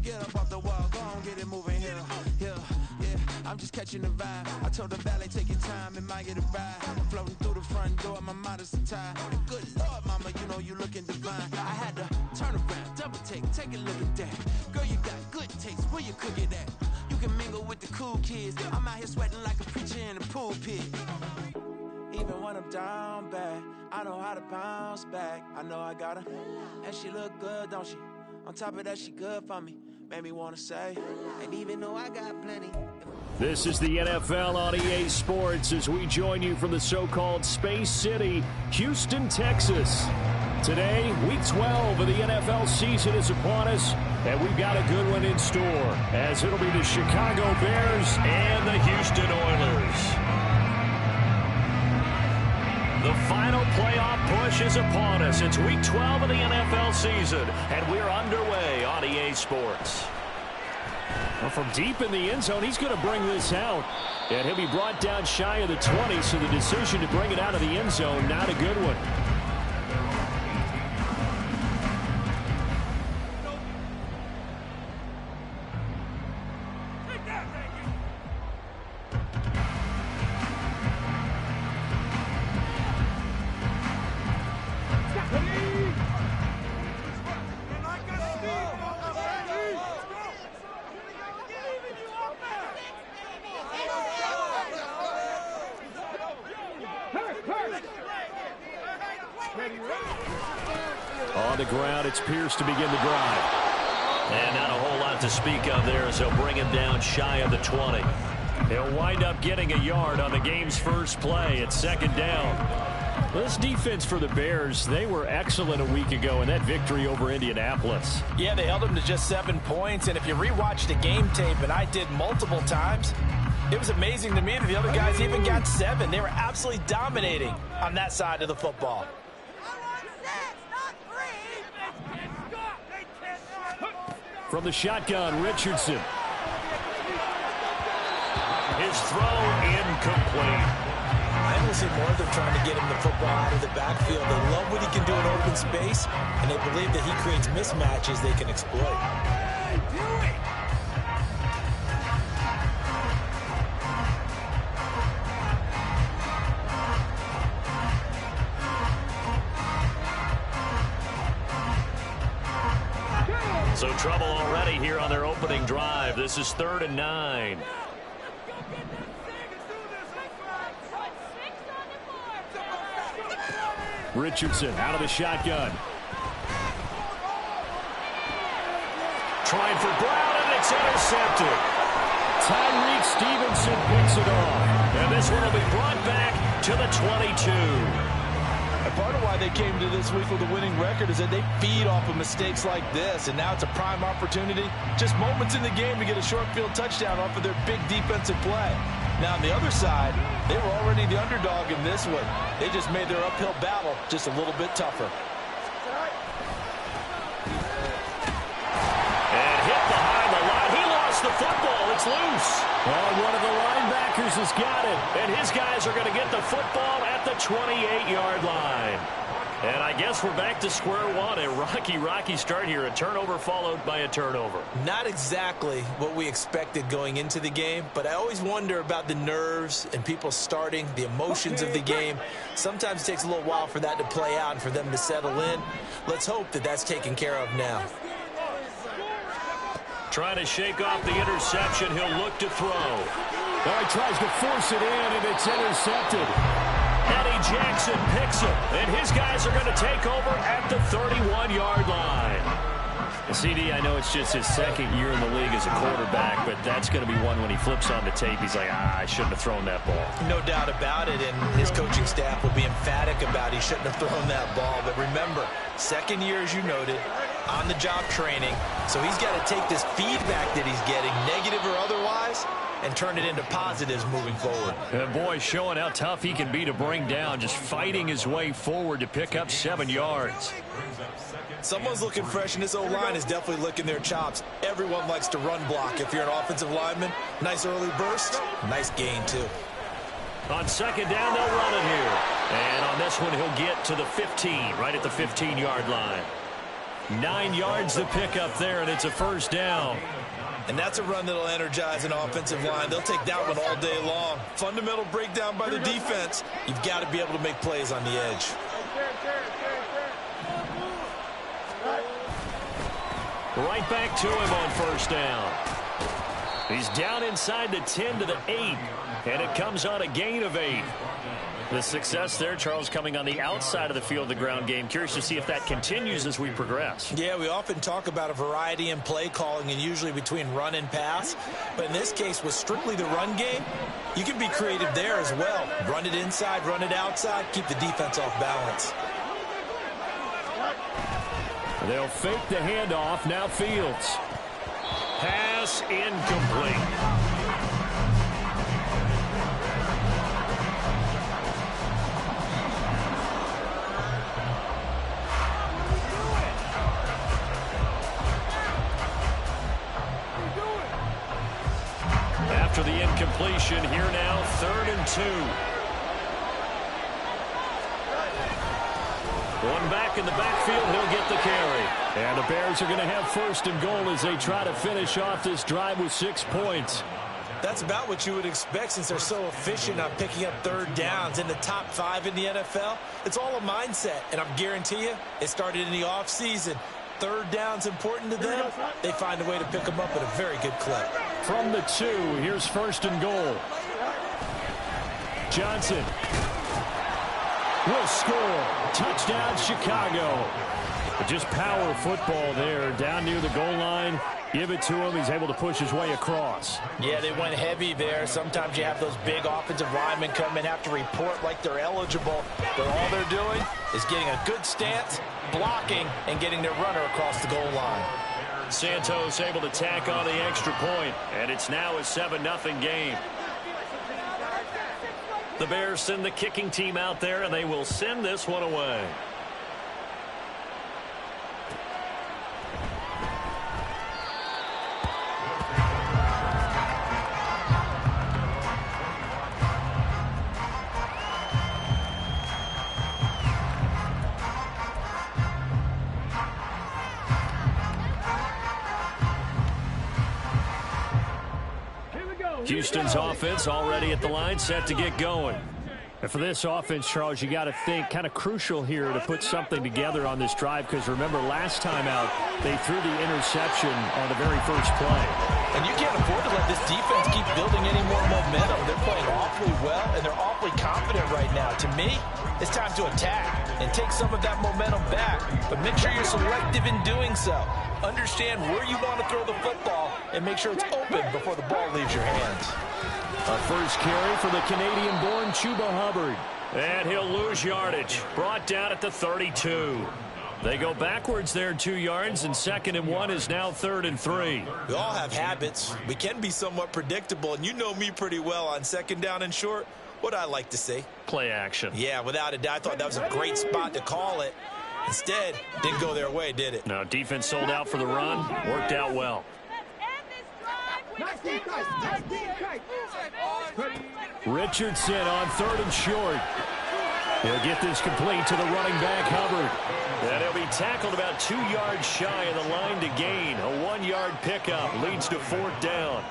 Get up off the wall, go on, get it moving here. Yeah, I'm just catching the vibe. I told the valet, take your time, it might get a ride. I'm floating through the front door, my mind is tied. And good Lord, mama, you know you looking divine. I had to turn around, double take a look at that. Girl, you got good taste, where you cook it at? You can mingle with the cool kids. I'm out here sweating like a preacher in a pool pit. Even when I'm down bad, I know how to bounce back. I know I got her, and she look good, don't she? On top of that, she good for me. Made me want to say, and even though I got plenty. This is the NFL on EA Sports as we join you from the so-called Space City, Houston, Texas. Today, Week 12 of the NFL season is upon us, and we've got a good one in store, as it'll be the Chicago Bears and the Houston Oilers. The final playoff push is upon us. It's Week 12 of the NFL season, and we're underway on EA Sports. Well, from deep in the end zone, he's going to bring this out. And he'll be brought down shy of the 20, so the decision to bring it out of the end zone, not a good one. On the ground, it's Pierce to begin the drive. And not a whole lot to speak of there as they'll bring him down shy of the 20. He'll wind up getting a yard on the game's first play at second down. This defense for the Bears, they were excellent a week ago in that victory over Indianapolis. Yeah, they held them to just 7 points. And if you rewatch the game tape, and I did multiple times, it was amazing to me that the other guys even got 7. They were absolutely dominating on that side of the football. From the shotgun, Richardson. His throw incomplete. I only see more of them trying to get him the football out of the backfield. They love what he can do in open space, and they believe that he creates mismatches they can exploit. So trouble already here on their opening drive. This is 3rd and 9. Richardson out of the shotgun. Trying for Brown, and it's intercepted. Tyreek Stevenson picks it off. And this one will be brought back to the 22. And part of why they came to this week with a winning record is that they feed off of mistakes like this, and now it's a prime opportunity, just moments in the game to get a short field touchdown off of their big defensive play. Now on the other side, they were already the underdog in this one. They just made their uphill battle just a little bit tougher. And hit behind the line. He lost the football. It's loose. Oh, one of the linebackers has got it. And his guys are going to get the football at the 28-yard line. And I guess we're back to square one. A rocky start here. A turnover followed by a turnover. Not exactly what we expected going into the game, but I always wonder about the nerves and people starting, the emotions of the game. Sometimes it takes a little while for that to play out and for them to settle in. Let's hope that that's taken care of now. Trying to shake off the interception. He'll look to throw. Oh, he tries to force it in, and it's intercepted. Eddie Jackson picks it, and his guys are going to take over at the 31-yard line. CD, I know it's just his second year in the league as a quarterback, but that's going to be one when he flips on the tape. He's like, I shouldn't have thrown that ball. No doubt about it, and his coaching staff will be emphatic about he shouldn't have thrown that ball. But remember, second year, as you noted, on-the-job training, so he's got to take this feedback that he's getting, negative or otherwise, and turn it into positives moving forward. And boy, showing how tough he can be to bring down, just fighting his way forward to pick up 7 yards. Someone's looking fresh, and this O-line is definitely licking their chops. Everyone likes to run block. If you're an offensive lineman, nice early burst, nice gain, too. On second down, they'll run it here. And on this one, he'll get to the 15, right at the 15-yard line. 9 yards to pick up there, and it's a first down. And that's a run that'll energize an offensive line. They'll take that one all day long. Fundamental breakdown by the defense. You've got to be able to make plays on the edge. Right back to him on first down. He's down inside the 10 to the 8, and it comes on a gain of 8. The success there, Charles, coming on the outside of the field, the ground game. Curious to see if that continues as we progress. Yeah, we often talk about a variety in play calling and usually between run and pass. But in this case, with strictly the run game, you can be creative there as well. Run it inside, run it outside, keep the defense off balance. They'll fake the handoff. Now Fields. Pass incomplete. After the incompletion, here now, 3rd and 2. One back in the backfield, he'll get the carry. And the Bears are going to have 1st and goal as they try to finish off this drive with 6 points. That's about what you would expect since they're so efficient on picking up 3rd downs in the top 5 in the NFL. It's all a mindset, and I guarantee you, it started in the offseason. 3rd down's important to them. They find a way to pick them up at a very good clip. From the 2, here's 1st and goal. Johnson will score. Touchdown, Chicago. Just power football there. Down near the goal line. Give it to him. He's able to push his way across. Yeah, they went heavy there. Sometimes you have those big offensive linemen come and have to report like they're eligible. But all they're doing is getting a good stance, blocking, and getting their runner across the goal line. Santos able to tack on the extra point, and it's now a 7-0 game. The Bears send the kicking team out there, and they will send this one away. Houston's offense already at the line, set to get going. And for this offense, Charles, you got to think kind of crucial here to put something together on this drive, because remember, last time out, they threw the interception on the very first play. And you can't afford to let this defense keep building any more momentum. They're playing awfully well, and they're awfully confident right now. To me, it's time to attack and take some of that momentum back. But make sure you're selective in doing so. Understand where you want to throw the football and make sure it's open before the ball leaves your hands. A first carry for the Canadian-born Chuba Hubbard. And he'll lose yardage. Brought down at the 32. They go backwards there 2 yards, and 2nd and 1 is now 3rd and 3. We all have habits. We can be somewhat predictable, and you know me pretty well on 2nd down and short. What I like to see? Play action. Yeah, without a doubt. I thought that was a great spot to call it. Instead, didn't go their way, did it? No, defense sold out for the run. Worked out well. Richardson on 3rd and short. He'll get this complete to the running back, Hubbard. And he'll be tackled about 2 yards shy of the line to gain. A 1-yard pickup leads to 4th down.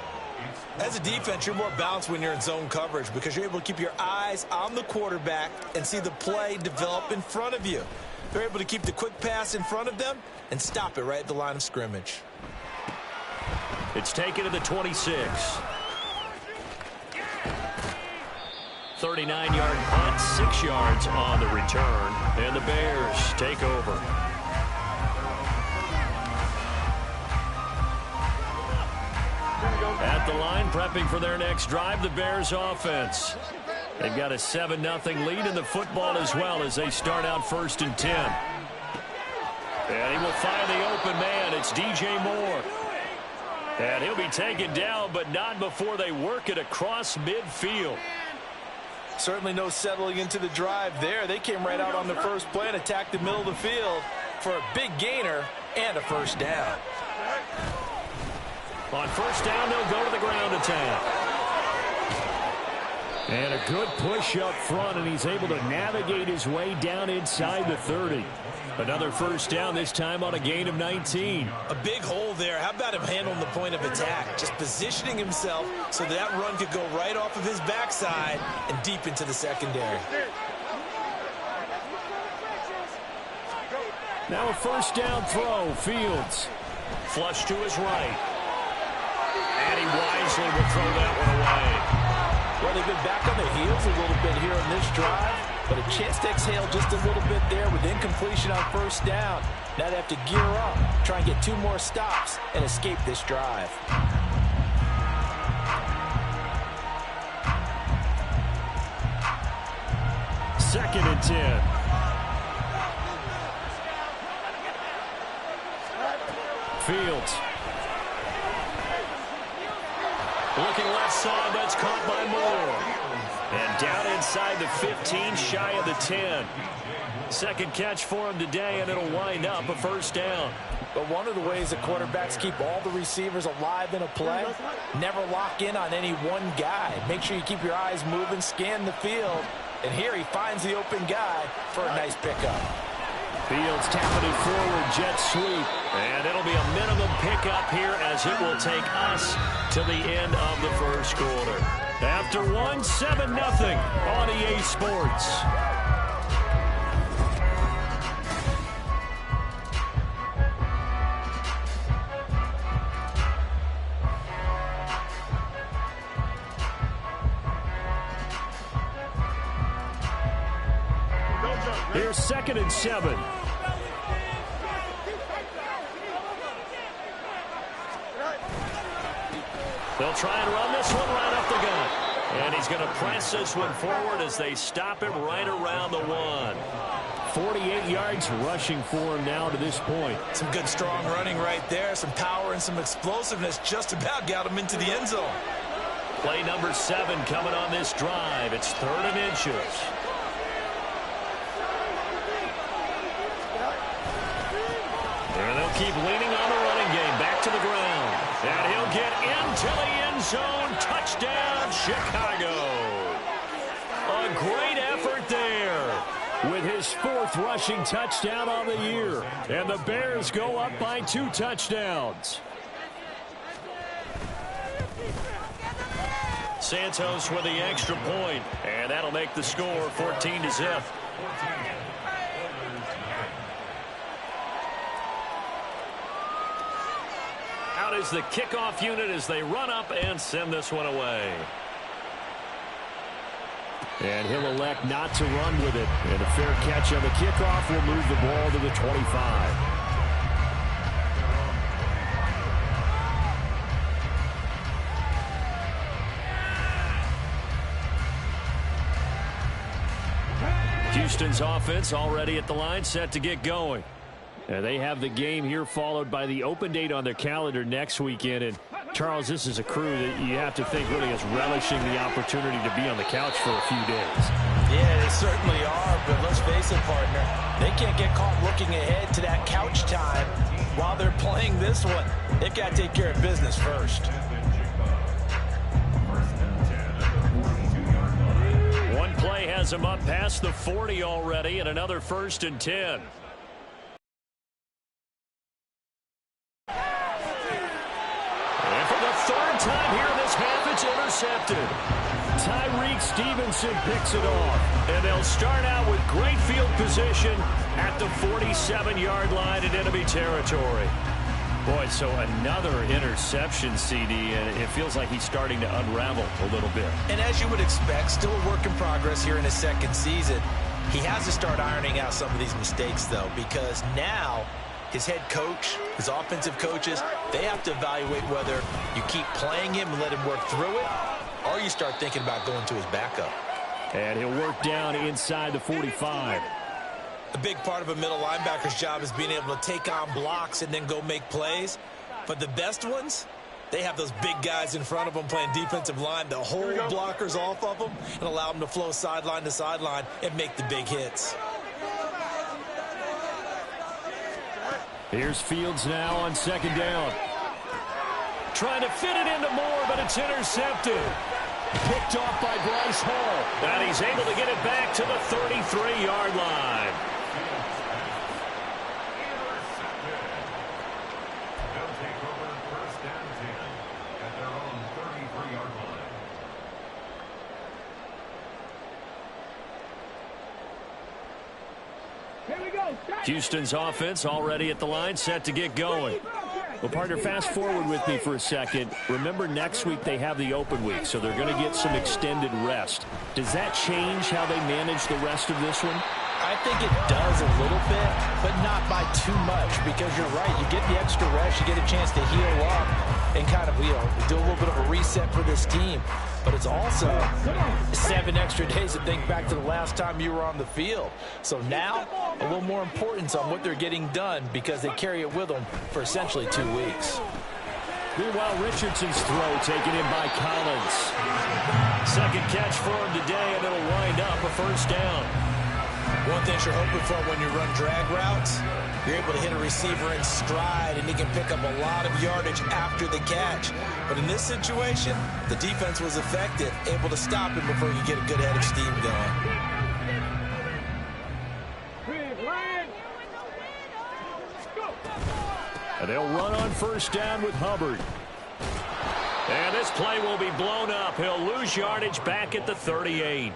As a defense, you're more balanced when you're in zone coverage because you're able to keep your eyes on the quarterback and see the play develop in front of you. They're able to keep the quick pass in front of them and stop it right at the line of scrimmage. It's taken to the 26. 39-yard punt, 6 yards on the return, and the Bears take over. At the line, prepping for their next drive, the Bears offense. They've got a 7-0 lead in the football as well as they start out 1st and 10. And he will find the open man. It's DJ Moore. And he'll be taken down, but not before they work it across midfield. Certainly no settling into the drive there. They came right out on the first play and attacked the middle of the field for a big gainer and a 1st down. On 1st down, they'll go to the ground attack. And a good push up front, and he's able to navigate his way down inside the 30. Another first down, this time on a gain of 19. A big hole there. How about him handling the point of attack? Just positioning himself so that run could go right off of his backside and deep into the secondary. Now a first down throw, Fields. Flush to his right. And he wisely will throw that one away. Well, they've been back on their heels a little bit here on this drive, but a chance to exhale just a little bit there with incompletion on first down. Now they have to gear up, try and get 2 more stops, and escape this drive. Second and 10. Fields. Looking left side, that's caught by Moore. And down inside the 15, shy of the 10. Second catch for him today, and it'll wind up a first down. But one of the ways that quarterbacks keep all the receivers alive in a play, never lock in on any one guy. Make sure you keep your eyes moving, scan the field. And here he finds the open guy for a nice pickup. Fields tapping it forward, jet sweep. And it'll be a minimum pickup here as it will take us to the end of the first quarter. After 1, 7-0 on EA Sports. Here's second and 7. They'll try and run this one right up the gut. And he's going to press this one forward as they stop him right around the 1. 48 yards rushing for him now to this point. Some good strong running right there. Some power and some explosiveness just about got him into the end zone. Play number 7 coming on this drive. It's 3rd and inches. And they'll keep leaning on the running game. Back to the ground. And he'll get into the end zone. Touchdown, Chicago. A great effort there with his 4th rushing touchdown on the year. And the Bears go up by 2 touchdowns. Santos with the extra point. And that'll make the score 14-0. Out is the kickoff unit as they run up and send this one away. And he'll elect not to run with it. And a fair catch on the kickoff will move the ball to the 25. Houston's offense already at the line, set to get going. And they have the game here followed by the open date on their calendar next weekend. And, Charles, this is a crew that you have to think really is relishing the opportunity to be on the couch for a few days. Yeah, they certainly are, but let's face it, partner. They can't get caught looking ahead to that couch time while they're playing this one. They've got to take care of business first. One play has them up past the 40 already, and another 1st and 10. Time here in this half, it's intercepted. Tyreek Stevenson picks it off. And they'll start out with great field position at the 47-yard line in enemy territory. Boy, so another interception, CD, and it feels like he's starting to unravel a little bit. And as you would expect, still a work in progress here in his 2nd season. He has to start ironing out some of these mistakes, though, because now his head coach, his offensive coaches, they have to evaluate whether you keep playing him and let him work through it, or you start thinking about going to his backup. And he'll work down inside the 45. A big part of a middle linebacker's job is being able to take on blocks and then go make plays. But the best ones, they have those big guys in front of them playing defensive line to hold blockers off of them and allow them to flow sideline to sideline and make the big hits. Here's Fields now on 2nd down. Trying to fit it into Moore, but it's intercepted. Picked off by Bryce Hall. And he's able to get it back to the 33-yard line. They'll take over first and 10 at their own 33-yard line. Here we go. Houston's offense already at the line, set to get going. Well, partner, fast forward with me for a second. Remember, next week they have the open week, so they're going to get some extended rest. Does that change how they manage the rest of this one? I think it does a little bit, but not by too much, because you're right. You get the extra rest, you get a chance to heal up and kind of, do a little bit of a reset for this team. But it's also 7 extra days to think back to the last time you were on the field. So now, a little more importance on what they're getting done, because they carry it with them for essentially 2 weeks. Meanwhile, Richardson's throw taken in by Collins. Second catch for him today, and it'll wind up a first down. One thing you're hoping for when you run drag routes, you're able to hit a receiver in stride, and he can pick up a lot of yardage after the catch. But in this situation, the defense was effective, able to stop him before you get a good head of steam going. And they'll run on first down with Hubbard. And this play will be blown up. He'll lose yardage back at the 38.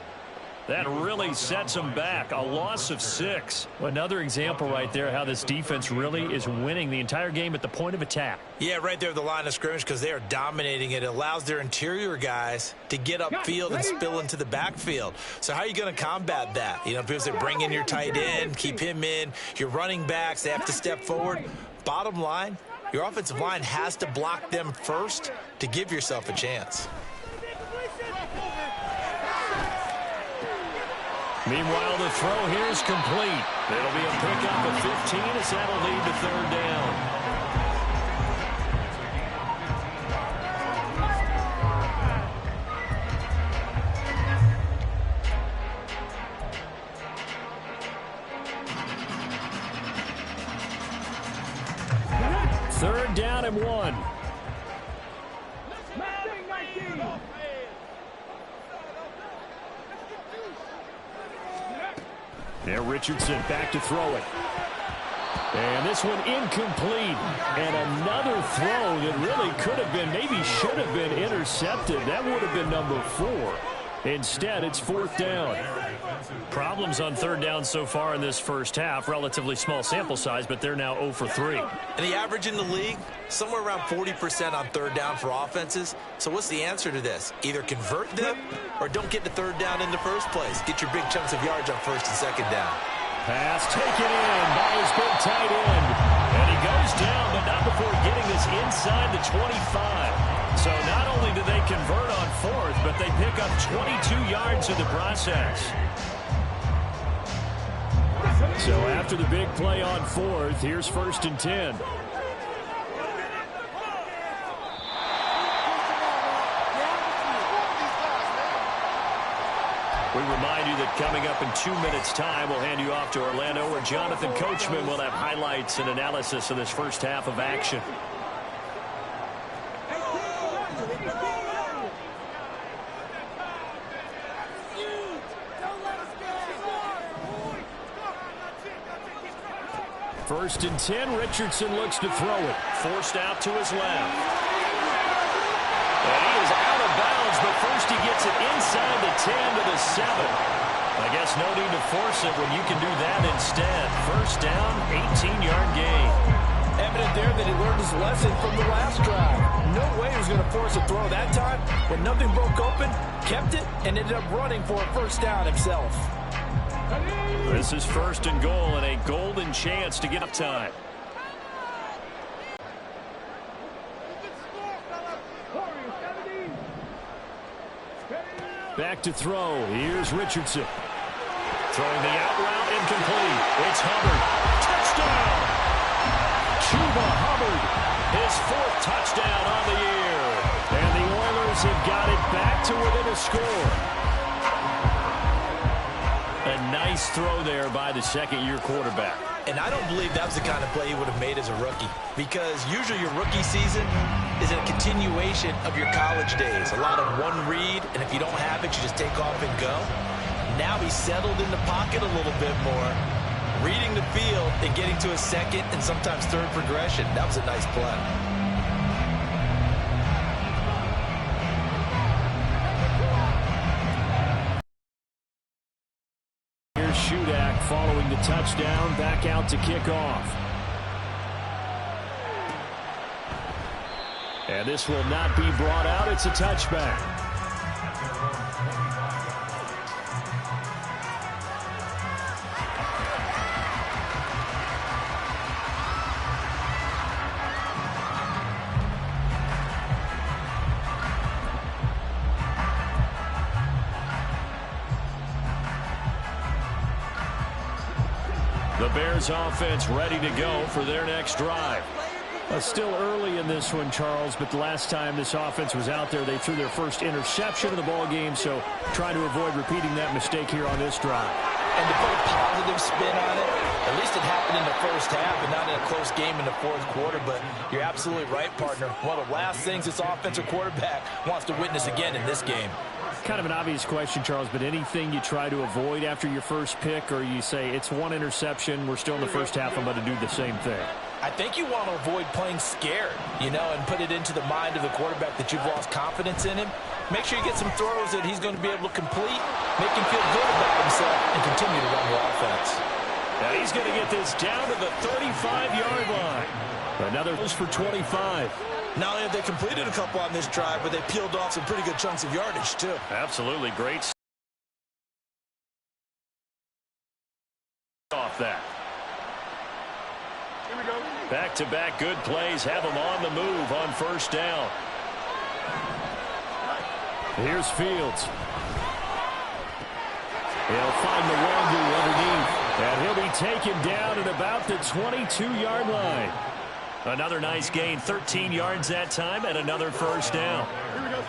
That really sets him back. A loss of 6. Another example right there how this defense really is winning the entire game at the point of attack. Yeah, right there at the line of scrimmage, because they are dominating it. It allows their interior guys to get upfield and spill into the backfield. So how are you going to combat that? Because they bring in your tight end, keep him in. Your running backs, they have to step forward. Bottom line, your offensive line has to block them first to give yourself a chance. Meanwhile, the throw here is complete. It'll be a pickup of 15 as that'll lead to third down. Third down and 1. Now Richardson back to throw it. And this one incomplete. And another throw that really could have been, maybe should have been intercepted. That would have been number 4. Instead, it's fourth down. Problems on third down so far in this first half. Relatively small sample size, but they're now 0 for 3. And the average in the league, somewhere around 40% on third down for offenses. So what's the answer to this? Either convert them or don't get to third down in the first place. Get your big chunks of yards on first and second down. Pass taken in by his big tight end. And he goes down, but not before getting this inside the 25. So not only do they convert on fourth, but they pick up 22 yards in the process. So after the big play on fourth, here's first and 10. We remind you that coming up in 2 minutes' time, we'll hand you off to Orlando, where Jonathan Coachman will have highlights and analysis of this first half of action. First and 10, Richardson looks to throw it. Forced out to his left. And he is out of bounds, but first he gets it inside the 10 to the 7. I guess no need to force it when you can do that instead. First down, 18-yard gain. Evident there that he learned his lesson from the last drive. No way he was going to force a throw that time. When nothing broke open, kept it, and ended up running for a first down himself. This is first and goal and a golden chance to get up time. Back to throw. Here's Richardson. Throwing the out route, incomplete. It's Hubbard. Touchdown! Chuba Hubbard, his 4th touchdown on the year. And the Oilers have got it back to within a score. A nice throw there by the second-year quarterback. And I don't believe that was the kind of play he would have made as a rookie, because usually your rookie season, is a continuation of your college days. A lot of one read, and if you don't have it, you just take off and go. Now he's settled in the pocket a little bit more, reading the field and getting to a second and sometimes third progression. That was a nice play. Here's Shudak following the touchdown, back out to kick off. And this will not be brought out. It's a touchback. The Bears offense ready to go for their next drive. Still early in this one, Charles, but the last time this offense was out there, they threw their first interception of the ball game, so trying to avoid repeating that mistake here on this drive. And to put a positive spin on it, at least it happened in the first half and not in a close game in the fourth quarter, but you're absolutely right, partner. One of the last things this offensive quarterback wants to witness again in this game. Kind of an obvious question, Charles, but anything you try to avoid after your first pick, or you say it's one interception, we're still in the first half, I'm going to do the same thing? I think you want to avoid playing scared, and put it into the mind of the quarterback that you've lost confidence in him. Make sure you get some throws that he's going to be able to complete, make him feel good about himself, and continue to run the offense. Now he's going to get this down to the 35-yard line. Another was for 25. Not only have they completed a couple on this drive, but they peeled off some pretty good chunks of yardage, too. Absolutely great off that. Here we go. Back-to-back good plays have them on the move on first down. Here's Fields. He'll find the Wangu underneath, and he'll be taken down at about the 22-yard line. Another nice gain, 13 yards that time, and another first down. Here we go.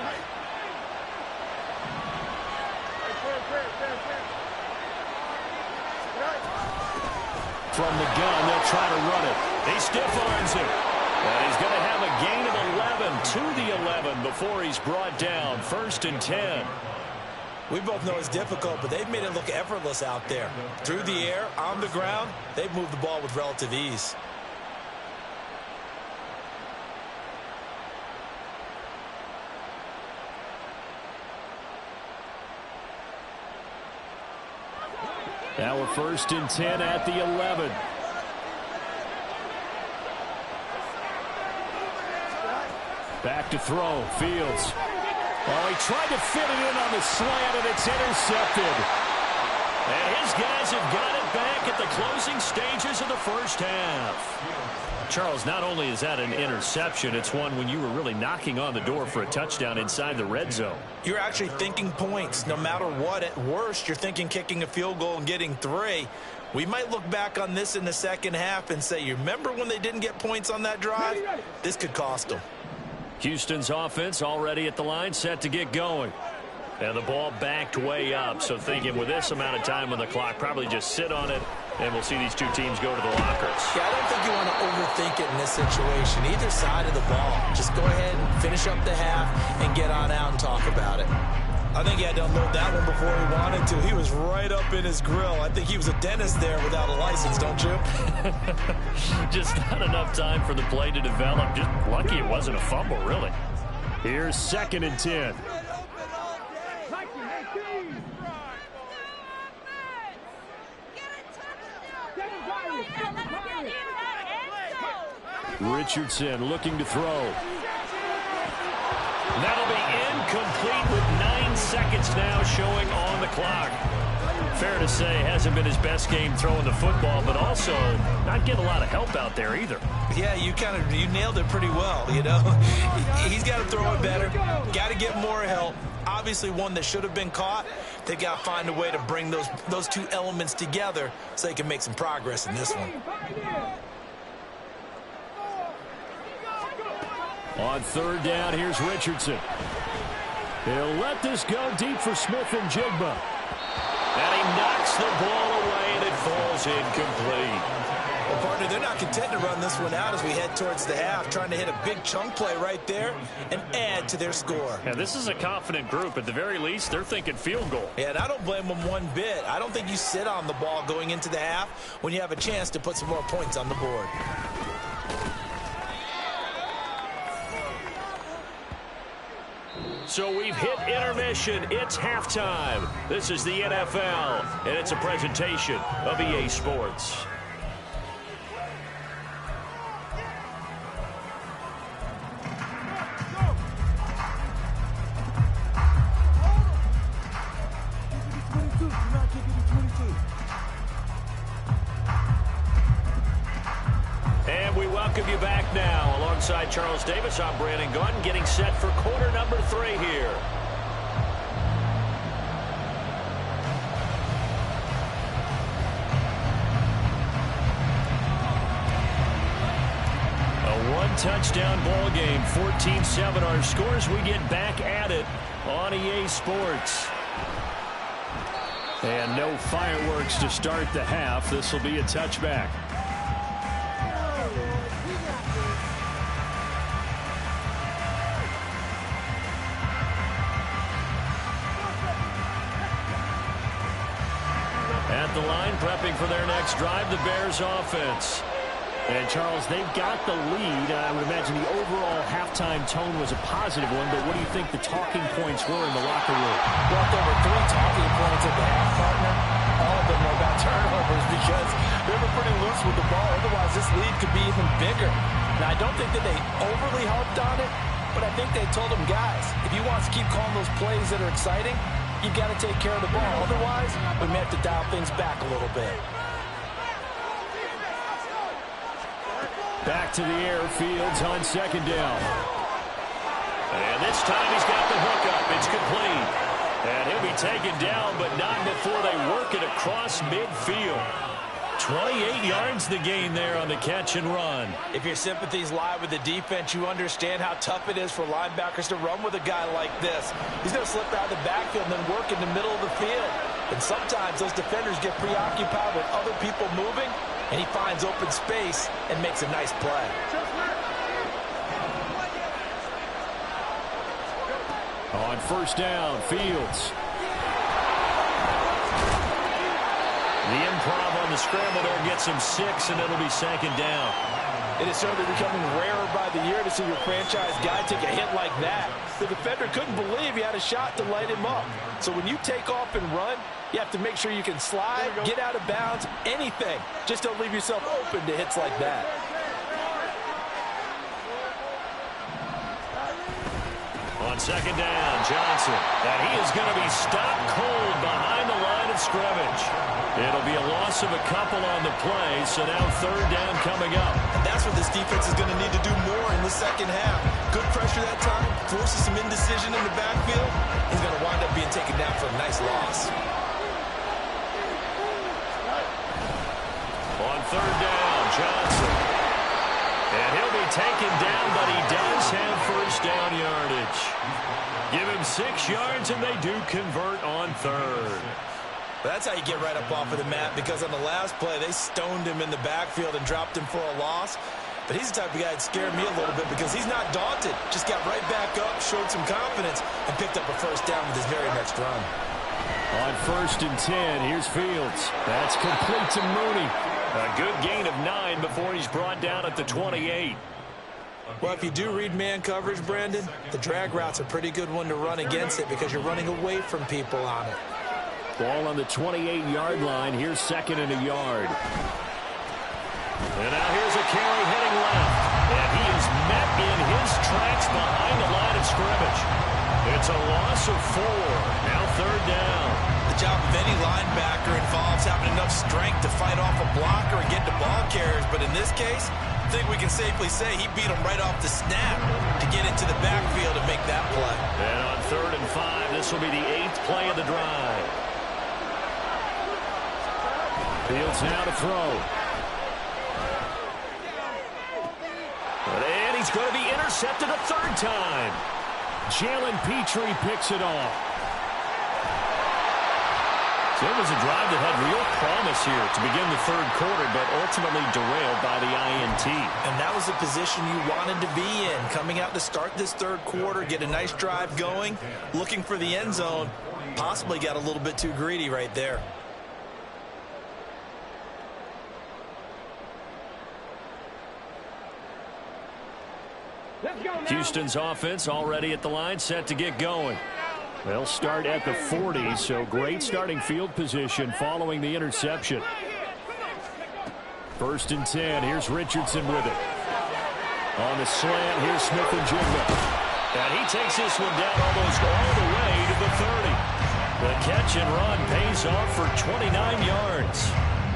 From the gun, they'll try to run it. He stiff-arms it. And he's going to have a gain of 11 to the 11 before he's brought down. 1st and 10. We both know it's difficult, but they've made it look effortless out there. Through the air, on the ground, they've moved the ball with relative ease. Now we're 1st and 10 at the 11. Back to throw. Fields. Oh, he tried to fit it in on the slant, and it's intercepted. And his guys have got it back at the closing stages of the first half. Charles, not only is that an interception, it's one when you were really knocking on the door for a touchdown inside the red zone. You're actually thinking points. No matter what, at worst, you're thinking kicking a field goal and getting 3. We might look back on this in the second half and say, you remember when they didn't get points on that drive? This could cost them. Houston's offense already at the line, set to get going. And the ball backed way up, so thinking with this amount of time on the clock, probably just sit on it, and we'll see these two teams go to the lockers. Yeah, I don't think you want to overthink it in this situation. Either side of the ball. Just go ahead and finish up the half and get on out and talk about it. I think he had to unload that one before he wanted to. He was right up in his grill. I think he was a dentist there without a license, don't you? Just not enough time for the play to develop. Just lucky it wasn't a fumble, really. Here's 2nd and 10. Richardson looking to throw. That'll be incomplete with 9 seconds now showing on the clock. Fair to say, hasn't been his best game throwing the football, but also not getting a lot of help out there either. Yeah, you nailed it pretty well, He's got to throw it better, got to get more help. Obviously one that should have been caught. They got to find a way to bring those two elements together so they can make some progress in this one. On 3rd down, here's Richardson. He'll let this go deep for Smith and Jigba. And he knocks the ball away, and it falls incomplete. Well, partner, they're not content to run this one out as we head towards the half, trying to hit a big chunk play right there and add to their score. Yeah, this is a confident group. At the very least, they're thinking field goal. Yeah, and I don't blame them one bit. I don't think you sit on the ball going into the half when you have a chance to put some more points on the board. So we've hit intermission. It's halftime. This is the NFL, and it's a presentation of EA Sports. And we welcome you back now. Alongside Charles Davis, I'm Brandon Gunn, getting set for quarter number 3 here. A one-touchdown ball game, 14-7 our scores. We get back at it on EA Sports. And no fireworks to start the half. This will be a touchback. At the line, prepping for their next drive, the Bears offense. And, Charles, they've got the lead. I would imagine the overall halftime tone was a positive one, but what do you think the talking points were in the locker room? Well, there were 3 talking points at the half, partner. All of them were about turnovers because they were pretty loose with the ball. Otherwise, this lead could be even bigger. Now, I don't think that they overly harped on it, but I think they told them, guys, if you want to keep calling those plays that are exciting, you've got to take care of the ball. Otherwise, we may have to dial things back a little bit. Back to the air, Fields on second down. And this time he's got the hook up. It's complete. And he'll be taken down, but not before they work it across midfield. 28 yards the gain there on the catch and run. If your sympathies lie with the defense, you understand how tough it is for linebackers to run with a guy like this. He's going to slip out of the backfield and then work in the middle of the field. And sometimes those defenders get preoccupied with other people moving, and he finds open space and makes a nice play. On first down, Fields. The improv on the scramble there gets him 6, and it'll be second down. It is certainly becoming rarer by the year to see your franchise guy take a hit like that. The defender couldn't believe he had a shot to light him up. So when you take off and run, you have to make sure you can slide, get out of bounds, anything. Just don't leave yourself open to hits like that. On second down, Johnson. And he is going to be stopped cold behind the line of scrimmage. It'll be a loss of a couple on the play, so now third down coming up. And that's what this defense is going to need to do more in the second half. Good pressure that time, forces some indecision in the backfield. He's going to wind up being taken down for a nice loss. On third down, Johnson. And he'll be taken down, but he does have first down yardage. Give him 6 yards, and they do convert on third. That's how you get right up off of the mat, because on the last play, they stoned him in the backfield and dropped him for a loss. But he's the type of guy that scared me a little bit because he's not daunted. Just got right back up, showed some confidence, and picked up a first down with his very next run. On first and 10, here's Fields. That's complete to Mooney. A good gain of 9 before he's brought down at the 28. Well, if you do read man coverage, Brandon, the drag route's a pretty good one to run against it because you're running away from people on it. Ball on the 28-yard line. Here's second and a yard. And now here's a carry heading left. And he is met in his tracks behind the line of scrimmage. It's a loss of 4. Now third down. The job of any linebacker involves having enough strength to fight off a blocker and get to ball carriers. But in this case, I think we can safely say he beat him right off the snap to get into the backfield and make that play. And on third and 5, this will be the 8th play of the drive. Fields now to throw. And he's going to be intercepted a third time. Jalen Petrie picks it off. So it was a drive that had real promise here to begin the third quarter, but ultimately derailed by the INT. And that was the position you wanted to be in. Coming out to start this third quarter, get a nice drive going, looking for the end zone. Possibly got a little bit too greedy right there. Houston's offense already at the line, set to get going. They'll start at the 40, so great starting field position following the interception. 1st and 10. Here's Richardson with it. On the slant, here's Smith-Njigba. And he takes this one down almost all the way to the 30. The catch and run pays off for 29 yards.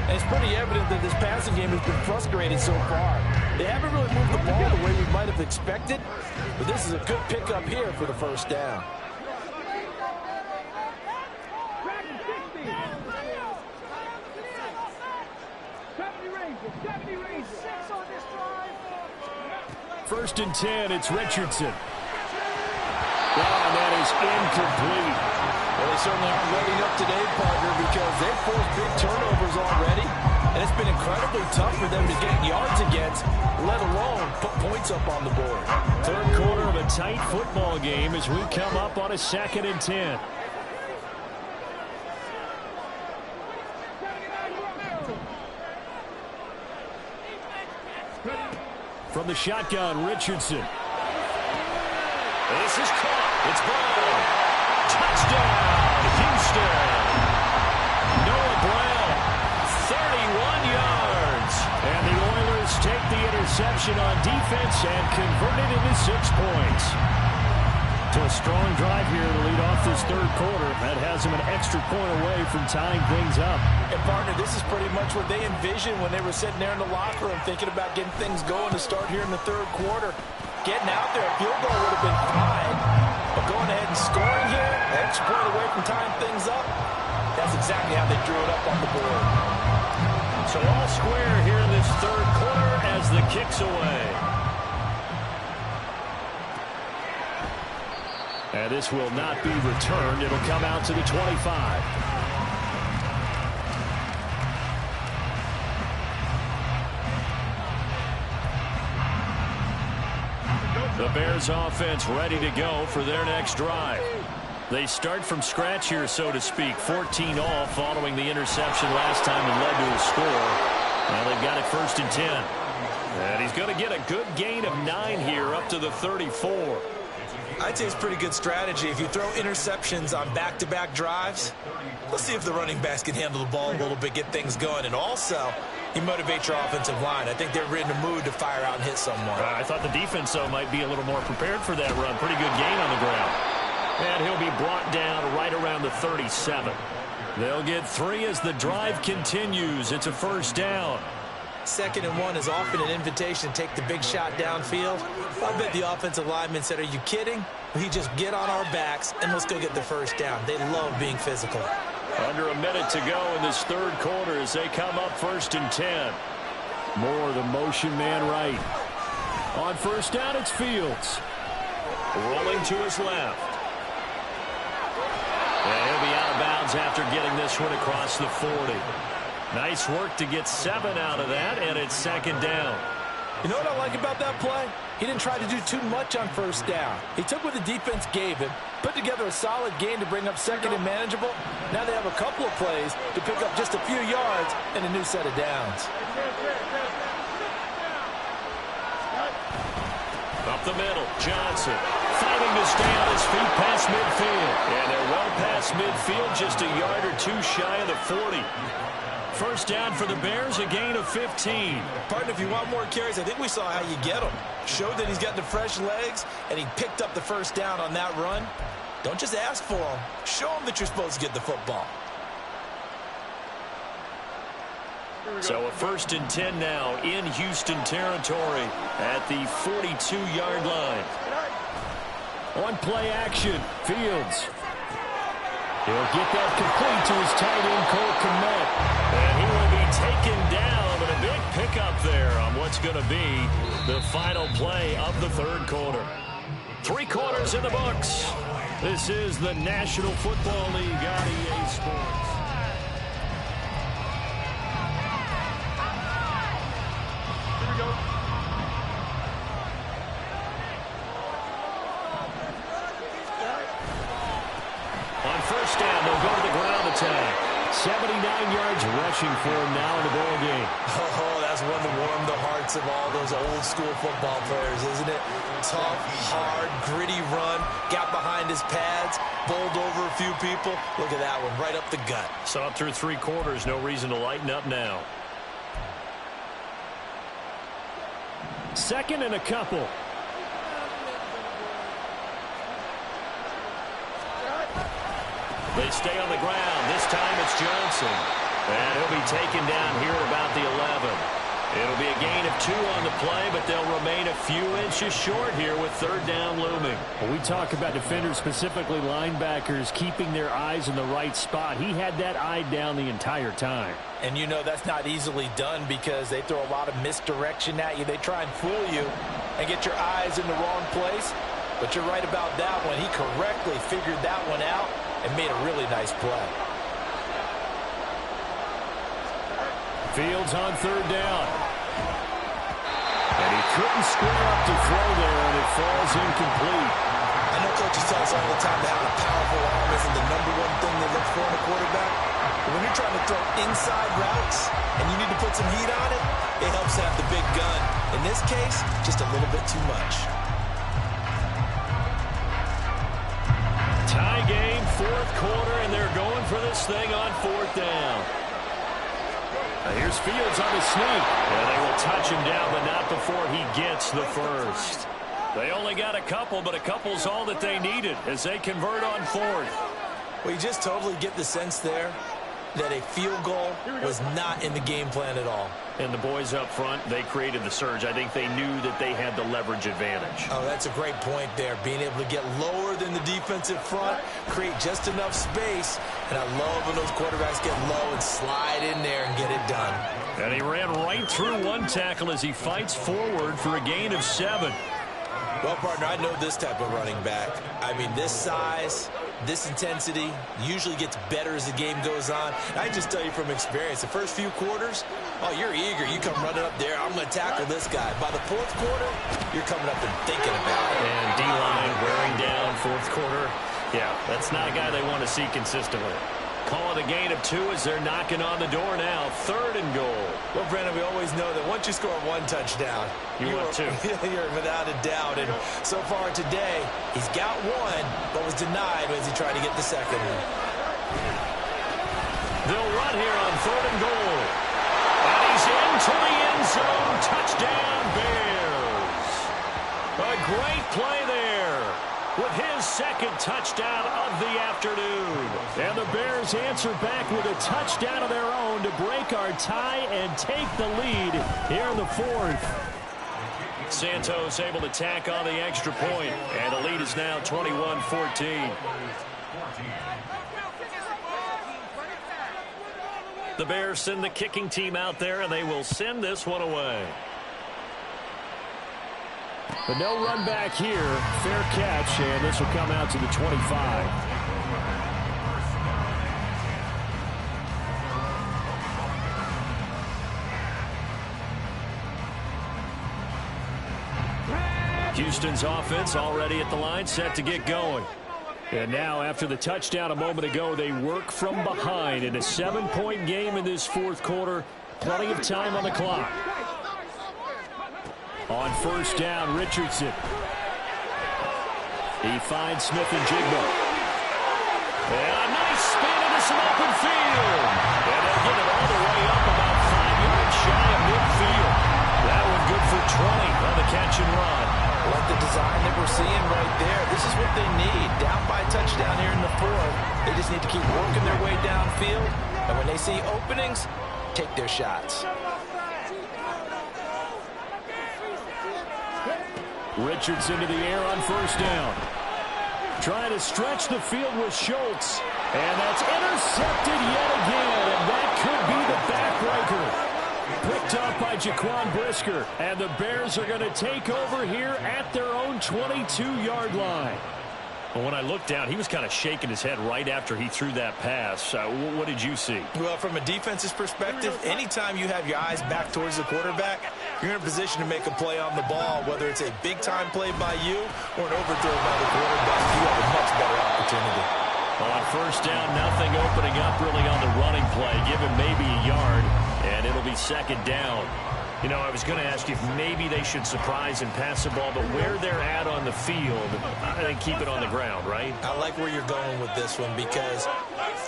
And it's pretty evident that this passing game has been frustrated so far. They haven't really moved the ball the way we might have expected, but this is a good pickup here for the first down. First and 10, it's Richardson. And that is incomplete. Well, they certainly aren't letting up today, partner, because they've forced big turnovers already, and it's been incredibly tough for them to get yards against, let alone put points up on the board. Third quarter of a tight football game as we come up on a 2nd and 10. From the shotgun, Richardson. This is caught. It's ball. Touchdown, Houston. Noah Brown, 31 yards. And the Oilers take the interception on defense and convert it into 6 points. To a strong drive here to lead off this third quarter. That has them an extra point away from tying things up. And, partner, this is pretty much what they envisioned when they were sitting there in the locker room thinking about getting things going to start here in the third quarter. Getting out there, a field goal would have been fine. But going ahead and scoring here, an extra point away from tying things up, that's exactly how they drew it up on the board. So all square here in this third quarter as the kick's away. And this will not be returned. It'll come out to the 25. The Bears offense ready to go for their next drive. They start from scratch here, so to speak. 14 all following the interception last time and led to a score. Now they've got it 1st and 10. And he's going to get a good gain of 9 here up to the 34. I'd say it's pretty good strategy. If you throw interceptions on back-to-back drives, let's see if the running backs can handle the ball a little bit, get things going. And also, you motivate your offensive line. I think they're in the mood to fire out and hit someone. I thought the defense, though, might be a little more prepared for that run. Pretty good gain on the ground. And he'll be brought down right around the 37. They'll get 3 as the drive continues. It's a 1st down. 2nd and 1 is often an invitation to take the big shot downfield. I bet the offensive lineman said, are you kidding? We just get on our backs and let's go get the 1st down. They love being physical. Under a minute to go in this third quarter as they come up 1st and 10. Moore, the motion man right. On 1st down, it's Fields. Rolling to his left. And he'll be out of bounds after getting this one across the 40. Nice work to get 7 out of that, and it's 2nd down. You know what I like about that play? He didn't try to do too much on 1st down. He took what the defense gave him, put together a solid game to bring up 2nd and manageable. Now they have a couple of plays to pick up just a few yards and a new set of downs. Up the middle, Johnson fighting to stay on his feet past midfield. And they're well past midfield, just a yard or 2 shy of the 40. 1st down for the Bears, a gain of 15. Partner, if you want more carries, I think we saw how you get them. Showed that he's got the fresh legs, and he picked up the 1st down on that run. Don't just ask for them. Show them that you're supposed to get the football. So a 1st and 10 now in Houston territory at the 42-yard line. On play action, Fields. He'll get that complete to his tight end, Cole Kmet. And he will be taken down, but a big pickup there on what's going to be the final play of the third quarter. 3 quarters in the books. This is the National Football League on EA Sports. 79 yards rushing for him now in the ball game. Oh, that's one to warm the hearts of all those old school football players, isn't it? Tough, hard, gritty run, got behind his pads, bowled over a few people. Look at that one, right up the gut. Saw it through 3 quarters, no reason to lighten up now. 2nd and a couple. They stay on the ground. This time it's Johnson. And he'll be taken down here at about the 11. It'll be a gain of 2 on the play, but they'll remain a few inches short here with 3rd down looming. Well, we talk about defenders, specifically linebackers, keeping their eyes in the right spot. He had that eye down the entire time. And you know that's not easily done because they throw a lot of misdirection at you. They try and fool you and get your eyes in the wrong place. But you're right about that one. He correctly figured that one out and made a really nice play. Fields on 3rd down. And he couldn't square up to throw there, and it falls incomplete. I know coaches tell us all the time that having a powerful arm isn't the #1 thing they look for in a quarterback. But when you're trying to throw inside routes and you need to put some heat on it, it helps to have the big gun. In this case, just a little bit too much. Tie game, 4th quarter, and they're going for this thing on 4th down. Here's Fields on the sneak, and they will touch him down, but not before he gets the first. They only got a couple, but a couple's all that they needed as they convert on 4th. Well, you just totally get the sense there that a field goal was not in the game plan at all. And the boys up front, they created the surge. I think they knew that they had the leverage advantage. Oh, that's a great point there. Being able to get lower than the defensive front, create just enough space. And I love when those quarterbacks get low and slide in there and get it done. And he ran right through one tackle as he fights forward for a gain of 7. Well, partner, I know this type of running back. I mean, this size, this intensity usually gets better as the game goes on. And I just tell you from experience, the first few quarters, oh, you're eager. You come running up there, I'm going to tackle this guy. By the 4th quarter, you're coming up and thinking about it. And D-line wearing down 4th quarter. Yeah, that's not a guy they want to see consistently. Call it a gain of 2 as they're knocking on the door now. 3rd and goal. Well, Brandon, we always know that once you score 1 touchdown, you want 2. You're without a doubt. And so far today, he's got 1, but was denied as he tried to get the 2nd one. They'll run here on 3rd and goal. And he's into the end zone. Touchdown, Bears. A great play there with his 2nd touchdown of the afternoon. And the Bears answer back with a touchdown of their own to break our tie and take the lead here in the 4th. Santos able to tack on the extra point, and the lead is now 21-14. The Bears send the kicking team out there, and they will send this one away. But no run back here. Fair catch, and this will come out to the 25. Houston's offense already at the line, set to get going. And now, after the touchdown a moment ago, they work from behind in a 7-point game in this 4th quarter. Plenty of time on the clock. On 1st down, Richardson. He finds Smith and Jigba. And a nice spin into some open field. And they'll get it all the way up about 5 yards shy of midfield. That one good for 20 on the catch and run. Like the design that we're seeing right there. This is what they need. Down by a touchdown here in the 4th. They just need to keep working their way downfield. And when they see openings, take their shots. Richardson to the air on 1st down. Trying to stretch the field with Schultz. And that's intercepted yet again. And that could be the backbreaker. Picked up by Jaquan Brisker. And the Bears are going to take over here at their own 22-yard line. Well, when I looked down, he was kind of shaking his head right after he threw that pass. What did you see? Well, from a defense's perspective, anytime you have your eyes back towards the quarterback, you're in a position to make a play on the ball, whether it's a big-time play by you or an overthrow by the quarterback. You have a much better opportunity. On first down, nothing opening up really on the running play. Give him maybe a yard, and it'll be second down. You know, I was going to ask you if maybe they should surprise and pass the ball, but where they're at on the field, I think keep it on the ground, right? I like where you're going with this one because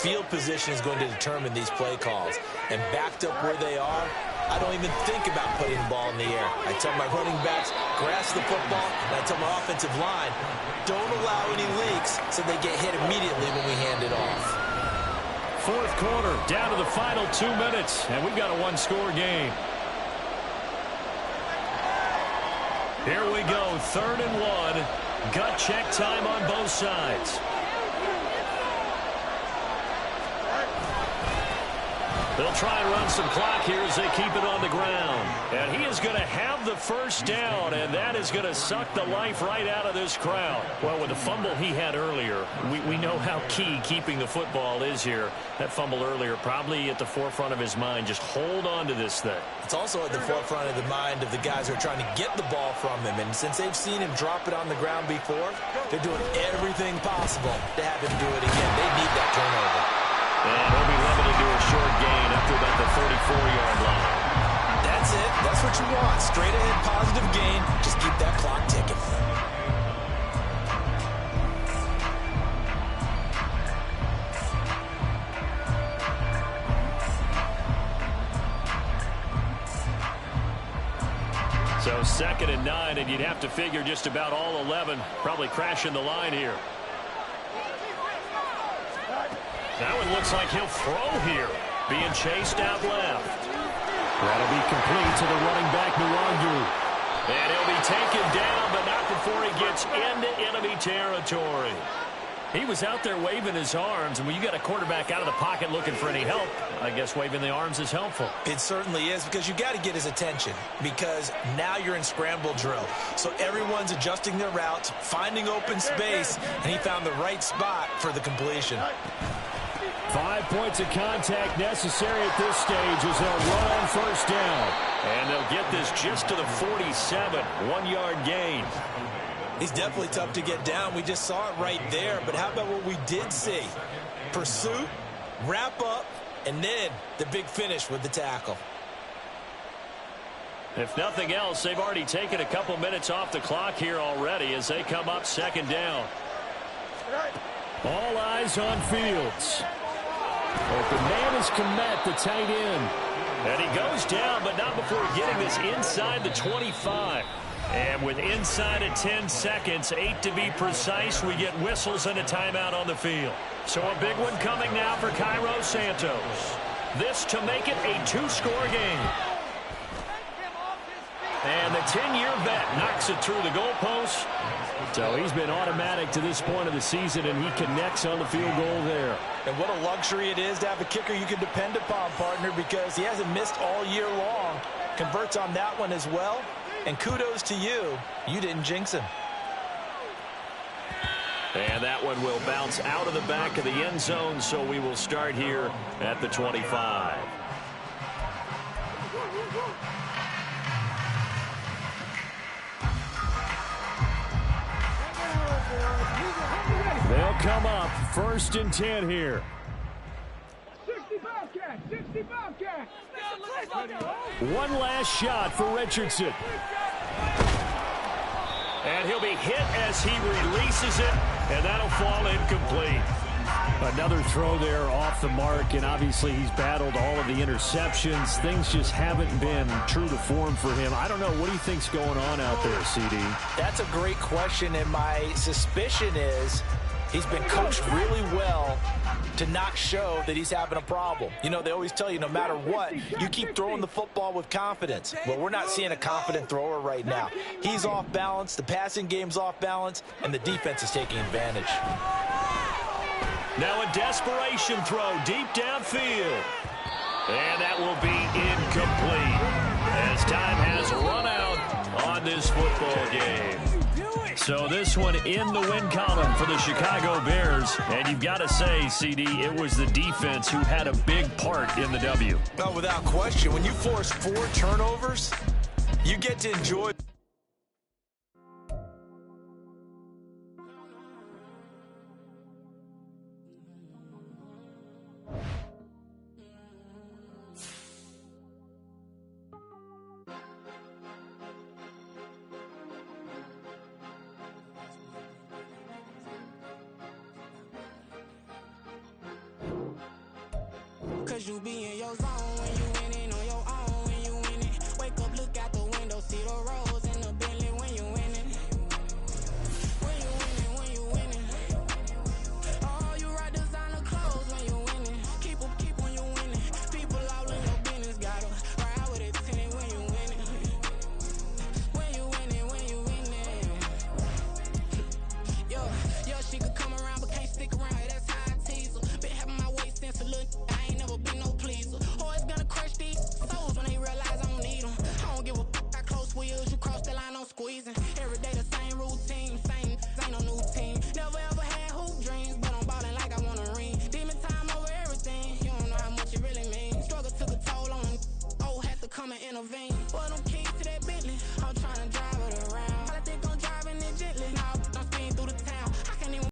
field position is going to determine these play calls. And backed up where they are, I don't even think about putting the ball in the air. I tell my running backs, grasp the football, and I tell my offensive line, don't allow any leaks so they get hit immediately when we hand it off. Fourth quarter, down to the final 2 minutes, and we've got a one-score game. Here we go, 3rd and 1. Gut check time on both sides. They'll try and run some clock here as they keep it on the ground. And he is going to have the first down, and that is going to suck the life right out of this crowd. Well, with the fumble he had earlier, we know how key keeping the football is here. That fumble earlier probably at the forefront of his mind. Just hold on to this thing. It's also at the forefront of the mind of the guys who are trying to get the ball from him. And since they've seen him drop it on the ground before, they're doing everything possible to have him do it again. They need that turnover. And he'll be limited to a short gain up to about the 34-yard line. That's it. That's what you want. Straight ahead, positive gain. Just keep that clock ticking. So 2nd and 9, and you'd have to figure just about all 11 probably crashing the line here. That one looks like he'll throw here. Being chased out left. That'll be complete to the running back, Nwangu. And he'll be taken down, but not before he gets into enemy territory. He was out there waving his arms, and when you got a quarterback out of the pocket looking for any help, I guess waving the arms is helpful. It certainly is, because you got to get his attention, because now you're in scramble drill. So everyone's adjusting their routes, finding open space, and he found the right spot for the completion. 5 points of contact necessary at this stage as they'll run on first down. And they'll get this just to the 47, 1-yard gain. He's definitely tough to get down. We just saw it right there. But how about what we did see? Pursuit, wrap up, and then the big finish with the tackle. If nothing else, they've already taken a couple minutes off the clock here already as they come up 2nd down. All eyes on Fields. Open man is Komet, the tight end. And he goes down, but not before getting this inside the 25. And with inside of 10 seconds, 8 to be precise, we get whistles and a timeout on the field. So a big one coming now for Cairo Santos. This to make it a 2-score game. And the 10-year vet knocks it through the goalpost. So he's been automatic to this point of the season, and he connects on the field goal there. And what a luxury it is to have a kicker you can depend upon, partner, because he hasn't missed all year long. Converts on that one as well. And kudos to you. You didn't jinx him. And that one will bounce out of the back of the end zone, so we will start here at the 25. They'll come up 1st and 10 here. 65 cat, 65 cat. One last shot for Richardson. And he'll be hit as he releases it, and that'll fall incomplete. Another throw there off the mark, and obviously he's battled all of the interceptions. Things just haven't been true to form for him. I don't know. What do you think's going on out there, CD? That's a great question, and my suspicion is he's been coached really well to not show that he's having a problem. You know, they always tell you no matter what, you keep throwing the football with confidence. Well, we're not seeing a confident thrower right now. He's off balance, the passing game's off balance, and the defense is taking advantage. Now a desperation throw deep downfield. And that will be incomplete as time has run out on this football game. So this one in the win column for the Chicago Bears. And you've got to say, CD, it was the defense who had a big part in the W. No, without question. When you force 4 turnovers, you get to enjoy. Cause you be in your zone when you winning on your own. When you win it, wake up, look out the window, see the road.